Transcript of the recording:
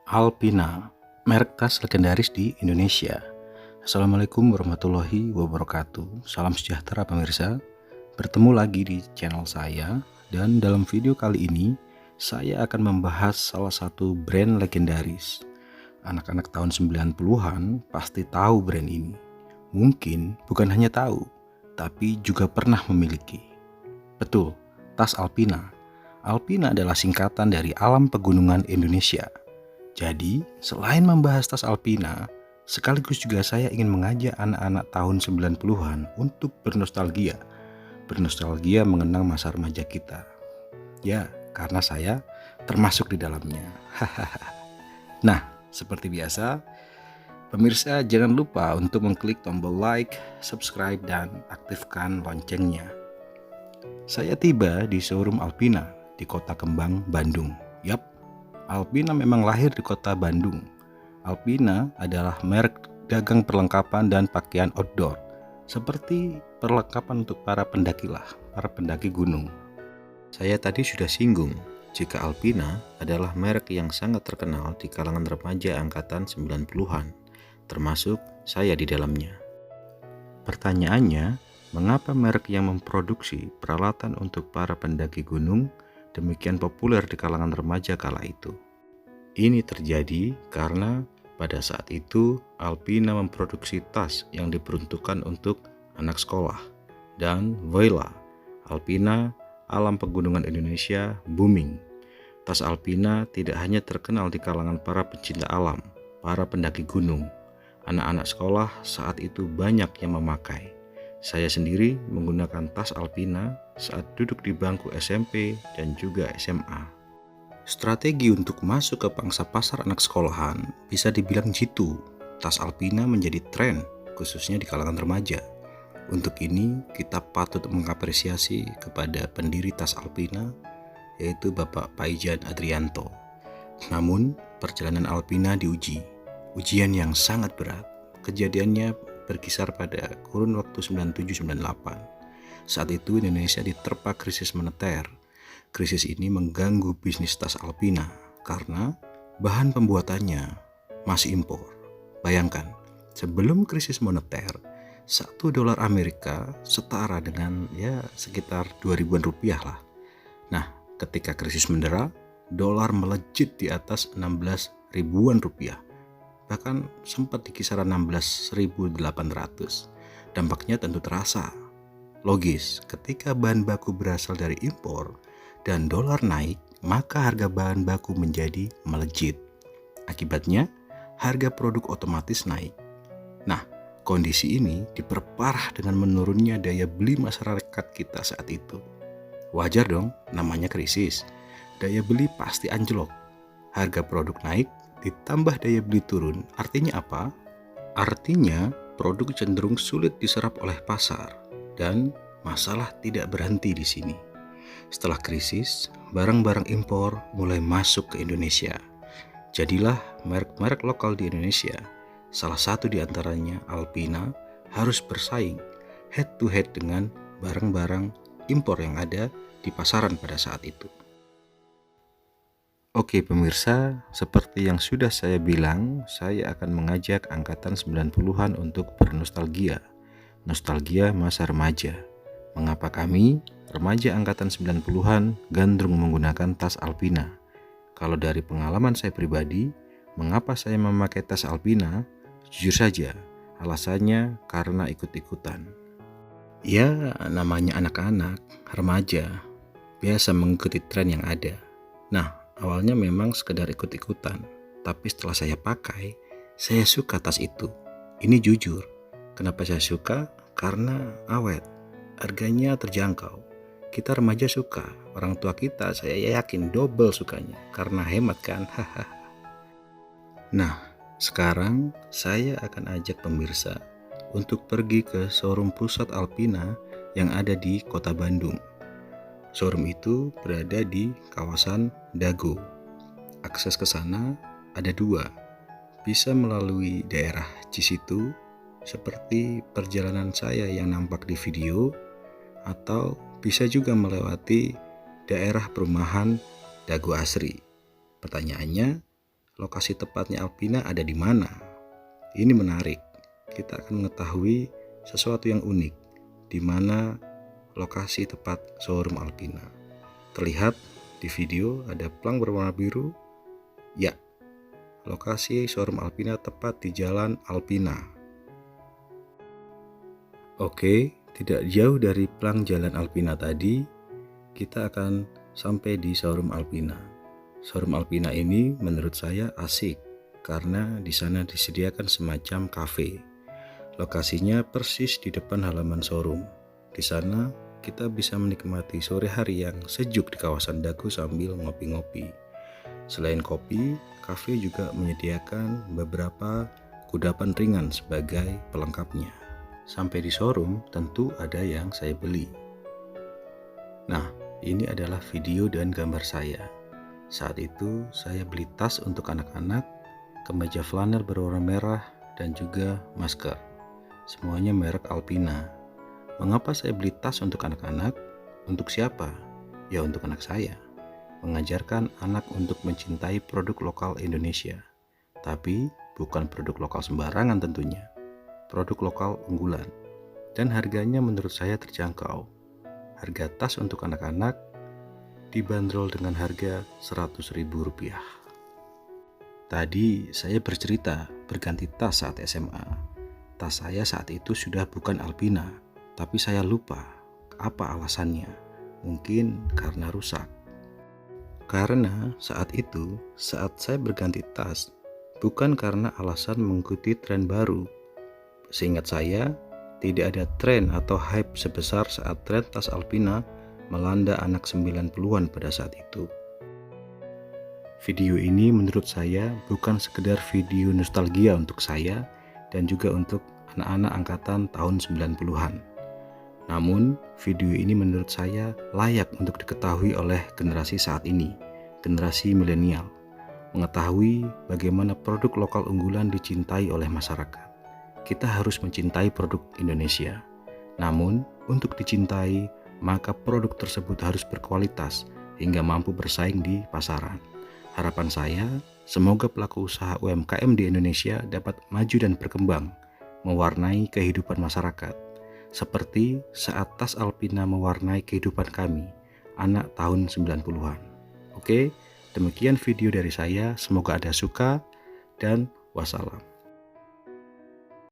Alpina, merek tas legendaris di Indonesia. Assalamualaikum warahmatullahi wabarakatuh. Salam sejahtera pemirsa. Bertemu lagi di channel saya, dan dalam video kali ini saya akan membahas salah satu brand legendaris. Anak-anak tahun 90-an pasti tahu brand ini. Mungkin bukan hanya tahu, tapi juga pernah memiliki. Betul, tas Alpina. Alpina adalah singkatan dari Alam Pegunungan Indonesia. Jadi, selain membahas tas Alpina, sekaligus juga saya ingin mengajak anak-anak tahun 90-an untuk bernostalgia. Bernostalgia mengenang masa remaja kita. Ya, karena saya termasuk di dalamnya. Nah, seperti biasa, pemirsa jangan lupa untuk mengklik tombol like, subscribe, dan aktifkan loncengnya. Saya tiba di showroom Alpina di Kota Kembang, Bandung. Yap, Alpina memang lahir di kota Bandung. Alpina adalah merek dagang perlengkapan dan pakaian outdoor, seperti perlengkapan untuk para pendaki gunung. Saya tadi sudah singgung jika Alpina adalah merek yang sangat terkenal di kalangan remaja angkatan 90-an, termasuk saya di dalamnya. Pertanyaannya, mengapa merek yang memproduksi peralatan untuk para pendaki gunung demikian populer di kalangan remaja kala itu? Ini terjadi karena pada saat itu Alpina memproduksi tas yang diperuntukkan untuk anak sekolah, dan voila, Alpina, Alam Pegunungan Indonesia, booming. Tas Alpina tidak hanya terkenal di kalangan para pencinta alam, para pendaki gunung. Anak-anak sekolah saat itu banyak yang memakai. Saya sendiri menggunakan tas Alpina saat duduk di bangku SMP dan juga SMA. Strategi untuk masuk ke pangsa pasar anak sekolahan bisa dibilang jitu. Tas Alpina menjadi tren, khususnya di kalangan remaja. Untuk ini, kita patut mengapresiasi kepada pendiri tas Alpina, yaitu Bapak Paijan Adrianto. Namun, perjalanan Alpina diuji. Ujian yang sangat berat. Kejadiannya berkisar pada kurun waktu 97-98. Saat itu Indonesia diterpa krisis moneter. Krisis ini mengganggu bisnis tas Alpina karena bahan pembuatannya masih impor. Bayangkan, sebelum krisis moneter, $1 Amerika setara dengan sekitar 2.000-an rupiah lah. Nah, ketika krisis mendera, dolar melejit di atas 16 ribuan rupiah. Bahkan sempat di kisaran 16.800. Dampaknya tentu terasa. Logis, ketika bahan baku berasal dari impor dan dolar naik, maka harga bahan baku menjadi melejit. Akibatnya, harga produk otomatis naik. Nah, kondisi ini diperparah dengan menurunnya daya beli masyarakat kita saat itu. Wajar dong, namanya krisis. Daya beli pasti anjlok. Harga produk naik, ditambah daya beli turun. Artinya apa? Artinya produk cenderung sulit diserap oleh pasar, dan masalah tidak berhenti di sini. Setelah krisis, barang-barang impor mulai masuk ke Indonesia. Jadilah merek-merek lokal di Indonesia, salah satu di antaranya Alpina, harus bersaing head to head dengan barang-barang impor yang ada di pasaran pada saat itu. Oke pemirsa, seperti yang sudah saya bilang, saya akan mengajak angkatan 90-an untuk bernostalgia. Nostalgia masa remaja. Mengapa kami, remaja angkatan 90-an, gandrung menggunakan tas Alpina? Kalau dari pengalaman saya pribadi, mengapa saya memakai tas Alpina? Jujur saja, alasannya karena ikut-ikutan. Ya, namanya anak-anak, remaja, biasa mengikuti tren yang ada. Nah, awalnya memang sekedar ikut-ikutan, tapi setelah saya pakai, saya suka tas itu. Ini jujur. Kenapa saya suka? Karena awet, harganya terjangkau. Kita remaja suka, orang tua kita saya yakin double sukanya, karena hemat kan? Nah, sekarang saya akan ajak pemirsa untuk pergi ke showroom pusat Alpina yang ada di kota Bandung. Showroom itu berada di kawasan Dago. Akses ke sana ada dua, bisa melalui daerah Cisitu, seperti perjalanan saya yang nampak di video, atau bisa juga melewati daerah perumahan Dago Asri. Pertanyaannya, lokasi tepatnya Alpina ada di mana. Ini menarik. Kita akan mengetahui sesuatu yang unik, di mana lokasi tepat showroom Alpina. Terlihat di video ada plang berwarna biru. Ya, lokasi showroom Alpina tepat di Jalan Alpina. Oke, tidak jauh dari plang Jalan Alpina tadi, kita akan sampai di showroom Alpina. Showroom Alpina ini menurut saya asik karena di sana disediakan semacam kafe. Lokasinya persis di depan halaman showroom. Di sana kita bisa menikmati sore hari yang sejuk di kawasan Dago sambil ngopi-ngopi. Selain kopi, kafe juga menyediakan beberapa kudapan ringan sebagai pelengkapnya. Sampai di showroom tentu ada yang saya beli. Nah, ini adalah video dan gambar saya. Saat itu saya beli tas untuk anak-anak, kemeja flanel berwarna merah, dan juga masker. Semuanya merek Alpina. Mengapa saya beli tas untuk anak-anak? Untuk siapa? Ya untuk anak saya. Mengajarkan anak untuk mencintai produk lokal Indonesia. Tapi bukan produk lokal sembarangan tentunya. Produk lokal unggulan. Dan harganya menurut saya terjangkau. Harga tas untuk anak-anak dibanderol dengan harga Rp100.000. Tadi saya bercerita berganti tas saat SMA. Tas saya saat itu sudah bukan Alpina, tapi saya lupa apa alasannya. Mungkin karena rusak. Karena saat itu, saat saya berganti tas, bukan karena alasan mengikuti tren baru. Seingat saya, tidak ada tren atau hype sebesar saat tren tas Alpina melanda anak 90-an pada saat itu. Video ini menurut saya bukan sekedar video nostalgia untuk saya dan juga untuk anak-anak angkatan tahun 90-an. Namun, video ini menurut saya layak untuk diketahui oleh generasi saat ini, generasi milenial, mengetahui bagaimana produk lokal unggulan dicintai oleh masyarakat. Kita harus mencintai produk Indonesia. Namun, untuk dicintai, maka produk tersebut harus berkualitas hingga mampu bersaing di pasaran. Harapan saya, semoga pelaku usaha UMKM di Indonesia dapat maju dan berkembang, mewarnai kehidupan masyarakat, seperti saat tas Alpina mewarnai kehidupan kami, anak tahun 90-an. Oke, demikian video dari saya, semoga Anda suka, dan wassalam.